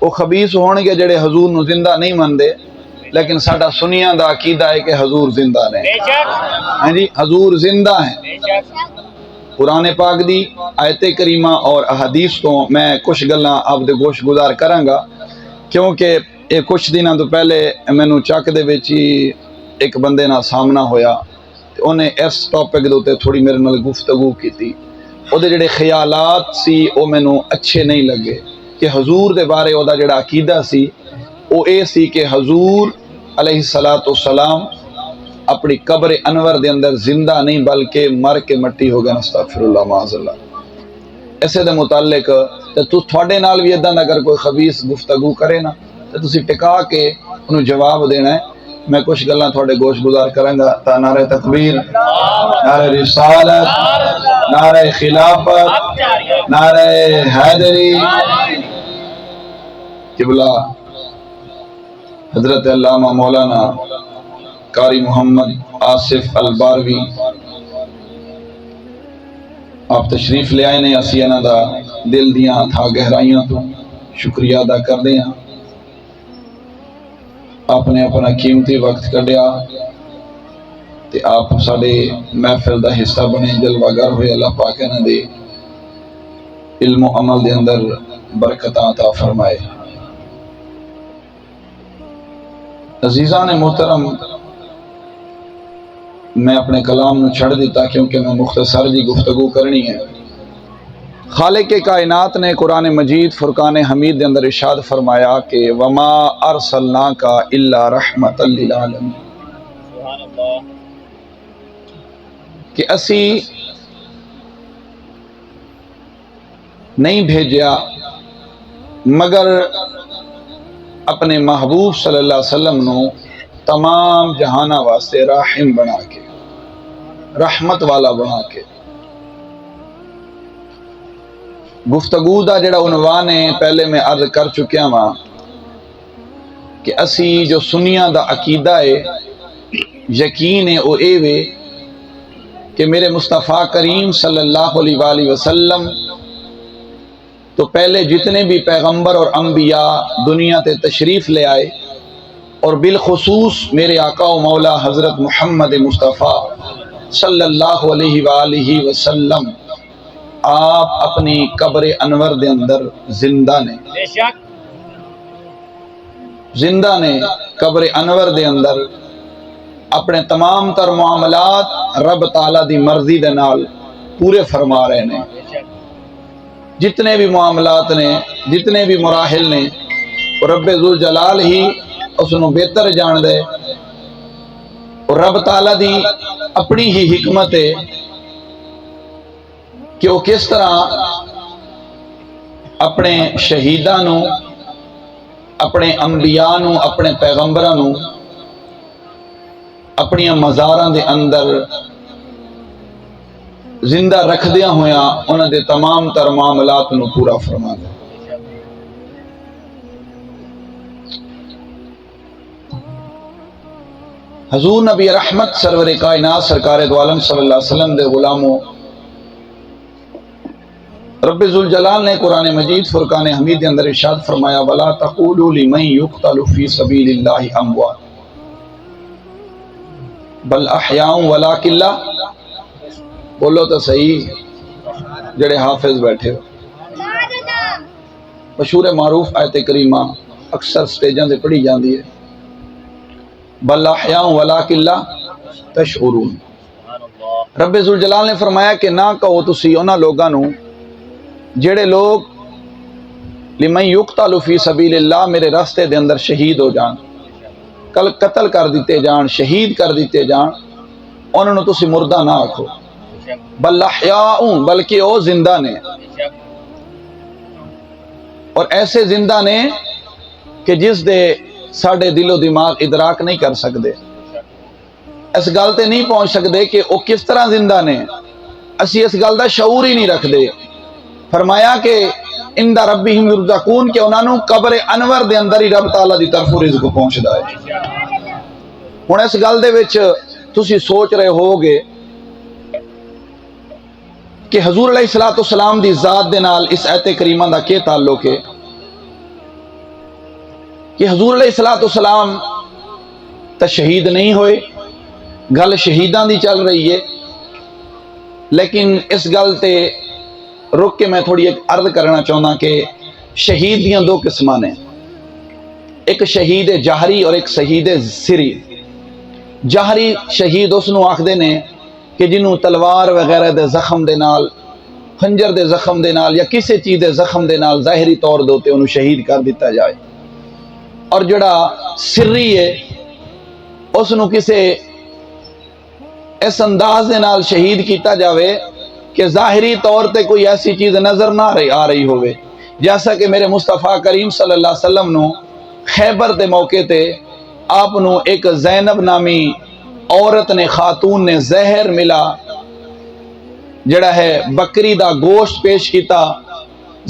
وہ خبیث ہون گے جڑے حضور نو زندہ نہیں مندے، لیکن ساڈا سنیاں دا عقیدہ ہے کہ حضور زندہ نے۔ ہاں جی، حضور زندہ ہیں۔ قرآن پاک دی آیت کریمہ اور احادیث تو میں کچھ گلاں آپ دے گوش گزار کراں گا، کیونکہ یہ کچھ دنوں تو پہلے مینوں چک دے وچ ہی ایک بندے نال سامنا ہویا، انہیں اس ٹاپک دے اوتے تھوڑی میرے نال گفتگو کیتی۔ او دے جڑے خیالات سی او مینوں اچھے نہیں لگے کہ حضور دے بارے او دا جڑا عقیدہ سی او اے سی کہ حضور علیہ السلام اپنی قبر انور دے اندر زندہ نہیں بلکہ مر کے مٹی ہو گئے، استغفر اللہ معاذ اللہ۔ اسے دے متعلق تو تھوڑے نال بھی اداں اگر کوئی خبیث گفتگو کرے نا تو تسی ٹکا کے انہوں جواب دینا ہے۔ میں کچھ گلاں تھوڑے گوش گزار کروں گا تا نعرہ تکبیر، نعرہ رسالت، نعرہ خلافت، نعرہ حیدری، قبلہ حضرت علامہ مولانا قاری محمد آصف الباروی آپ تشریف لے آئے نے، اسی انہاں دا دل دیاں تھا گہرائیاں تو شکریہ ادا کر دیں۔ آپ نے اپنا قیمتی وقت کڈیا تے آپ ساڈے محفل دا حصہ بنے، جلوہ گر ہوئے۔ اللہ پاک انہاں دے علم و عمل دے اندر برکتاں عطا فرمائے۔ عزیزان محترم، میں اپنے کلام نو چھڑ دیتا کیونکہ میں مختصر جی گفتگو کرنی ہے۔ خالق کائنات نے قرآن مجید فرقان حمید دے اندر ارشاد فرمایا کہ وما ارسلناک الا رحمۃ للعالمین، کہ اسی نہیں بھیجیا مگر اپنے محبوب صلی اللہ علیہ وسلم نو تمام جہانہ واسطے راحم بنا کے، رحمت والا بنا کے۔ گفتگو دا جڑا عنوان ہے پہلے میں عرض کر چکیا ہاں کہ اسی جو سنیاں دا عقیدہ ہے، یقین ہے او اے وے کہ میرے مصطفیٰ کریم صلی اللہ علیہ وآلہ وسلم تو پہلے جتنے بھی پیغمبر اور انبیاء دنیا تے تشریف لے آئے، اور بالخصوص میرے آقا و مولا حضرت محمد مصطفیٰ صلی اللہ علیہ وآلہ وسلم آپ اپنی قبر انور دے اندر زندہ نے، زندہ نے قبر انور دے اندر اپنے تمام تر معاملات رب تعالیٰ دی مرضی دے نال پورے فرما رہے ہیں۔ جتنے بھی معاملات نے، جتنے بھی مراحل نے، رب ذوالجلال ہی اس نو بہتر جان دے، اور رب تعالیٰ دی اپنی ہی حکمت ہے کہ وہ کس طرح اپنے شہیداں نو، اپنے انبیاء نو، اپنے پیغمبراں نو اپنی مزاراں دے اندر زندہ رکھ دیا ہویا انہاں دے تمام تر معاملات نو پورا فرما دے۔ حضور نبی رحمت سرور کائنات سرکار دو عالم صلی اللہ علیہ وسلم دے غلاموں، رب ذوالجلال نے قرآن مجید فرقان حمید کے اندر ارشاد فرمایا وَلَا تَقُولُوا لِمَن يُقْتَلُ فِي سَبِيلِ اللَّهِ أَمْوَاتٌ بل احیاء وَلَٰكِن لَا، بولو تو صحیح جڑے حافظ بیٹھے ہو۔ مشہور معروف آیت کریمہ اکثر سٹیجاں سے پڑھی جاندی ہے، بل احیاء وَلَٰكِن لَا تَشْعُرُونَ۔ رب ذوالجلال نے فرمایا کہ نہ کہو تسی انہاں لوگاں نو جڑے لوگ لمن یقتل فی سبیل اللہ میرے راستے دے اندر شہید ہو جان، کل قتل کر دیتے جان، شہید کر دیتے جان، انہوں نے تسی مردہ نہ آکھو، بل احیاء بلکہ او زندہ نے، اور ایسے زندہ نے کہ جس دے ساڑھے دل و دماغ ادراک نہیں کر سکتے، اس گل تے نہیں پہنچ سکتے کہ وہ کس طرح زندہ نے، اسی اس گل دا شعور ہی نہیں رکھ دے۔ فرمایا کہ اندہ ربہم یرزقون کہ انہوں نے قبر انور دے اندر ہی رب تعالیٰ دی طرف رزق پہنچ دا ہے۔ ہن اس گل دے وچ تسی سوچ رہے ہوگے کہ حضور علیہ السلام دی ذات دے نال اس آیت کریمہ دا کیا تعلق ہے؟ کہ حضور علیہ السلام تو شہید نہیں ہوئے، گل شہیداں دی چل رہی ہے، لیکن اس گل تے رک کے میں تھوڑی ایک عرض کرنا چاہتا کہ شہید دیاں دو قسماں نے، ایک شہید جہری اور ایک شہید سری۔ جہری شہید اس نو آکھدے نے کہ جنہوں تلوار وغیرہ دے زخم دے نال، خنجر دے زخم دے نال یا کسی چیز دے زخم دے نال ظاہری طور دے انہوں شہید کر دیتا جائے، اور جڑا سری ہے اس نو کسے اس انداز دے نال شہید کیتا جاوے کہ ظاہری طور تے کوئی ایسی چیز نظر نہ آ رہی ہوئے، جیسا کہ میرے مصطفیٰ کریم صلی اللہ علیہ وسلم نو خیبر دے موقع تے آپ نو ایک زینب نامی عورت نے، خاتون نے زہر ملا جڑا ہے بکری دا گوشت پیش کیتا،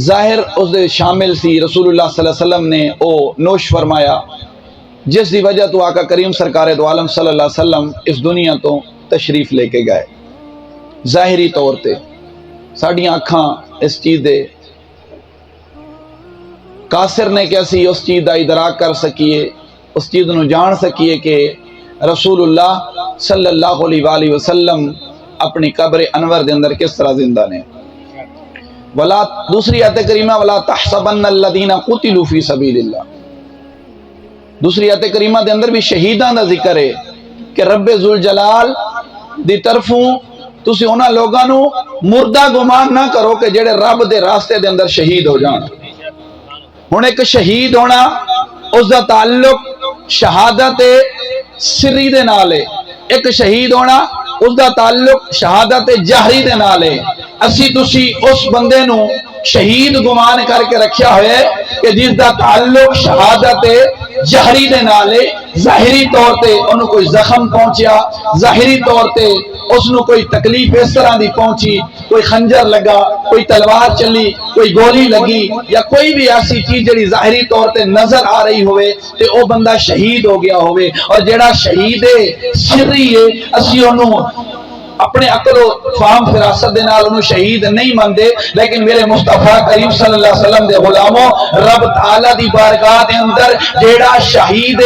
ظاہر اس دے شامل سی، رسول اللہ صلی اللہ علیہ وسلم نے او نوش فرمایا، جس دی وجہ تو آقا کریم سرکار دو عالم صلی اللہ علیہ وسلم اس دنیا تو تشریف لے کے گئے۔ ظاہری طور تے ساڑیاں اکھاں اس چیز دے قاصر نے کیسی اس چیز دا ادراک کر سکیے، اس چیز نو جان سکیے کہ رسول اللہ صلی اللہ علیہ وآلہ وسلم اپنی قبر انور دے اندر کس طرح زندہ نے۔ دوسری آیت کریمہ وَلَا تَحْسَبَنَّ الَّذِينَ قُتِلُوا فِي سَبِيلِ اللَّهِ، دوسری آیت کریمہ دے اندر بھی شہیدان دا ذکر ہے کہ رب ذوالجلال دی طرفوں تسی انہاں لوگاں نو مردہ گمان نہ کرو کہ جڑے رب دے راستے دے اندر شہید ہو جان۔ ہن ایک شہید ہونا اس دا تعلق شہادت سری دے نال ہے، ایک شہید ہونا اس دا تعلق شہادت جہری دے نال ہے۔ اسی تسی اس بندے نو شہید گمان کر کے رکھیا ہوئے کہ جس دا تعلق شہادت جہری دے نال ہے، ظاہری طور تے انہوں کوئی زخم پہنچیا، ظاہری طور تے اس نو کوئی تکلیف اس طرح دی پہنچی، کوئی خنجر لگا، کوئی تلوار چلی، کوئی گولی لگی، یا کوئی بھی ایسی چیز جڑی ظاہری طور تے نظر آ رہی ہوئے تے او بندہ شہید ہو گیا ہوئے۔ اور جڑا شہید سری ہے اسی انہوں اپنے عقل و فہم فراست دے نال انہوں شہید نہیں مندے، لیکن میرے مصطفیٰ کریم صلی اللہ علیہ وسلم دے غلاموں، رب تعالیٰ دی بارگاہ دے اندر جیڑا شہید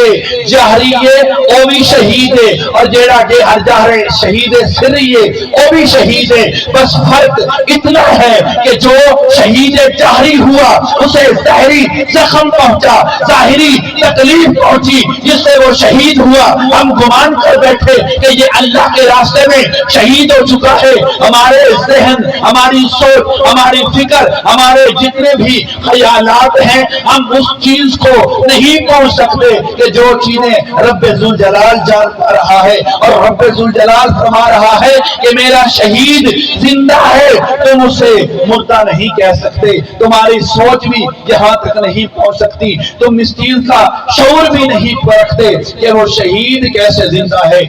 جہری ہے او بھی شہید ہے، اور جیڑا جہر شہید سری ہے او بھی شہید ہے۔ بس فرق اتنا ہے کہ جو شہید جہری ہوا اسے ظاہری زخم پہنچا، ظاہری تکلیف پہنچی، جس سے وہ شہید ہوا، ہم گمان کر بیٹھے کہ یہ اللہ کے راستے میں شہید ہو چکا ہے۔ ہمارے ذہن، ہماری سوچ، ہماری فکر، ہمارے جتنے بھی خیالات ہیں، ہم اس چیز کو نہیں پہنچ سکتے کہ جو چیزیں رب ذوالجلال جان رہا ہے، اور رب ذوالجلال فرما رہا ہے کہ میرا شہید زندہ ہے، تم اسے مردہ نہیں کہہ سکتے، تمہاری سوچ بھی یہاں تک نہیں پہنچ سکتی، تم اس چیز کا شعور بھی نہیں رکھتے کہ وہ شہید کیسے زندہ ہے۔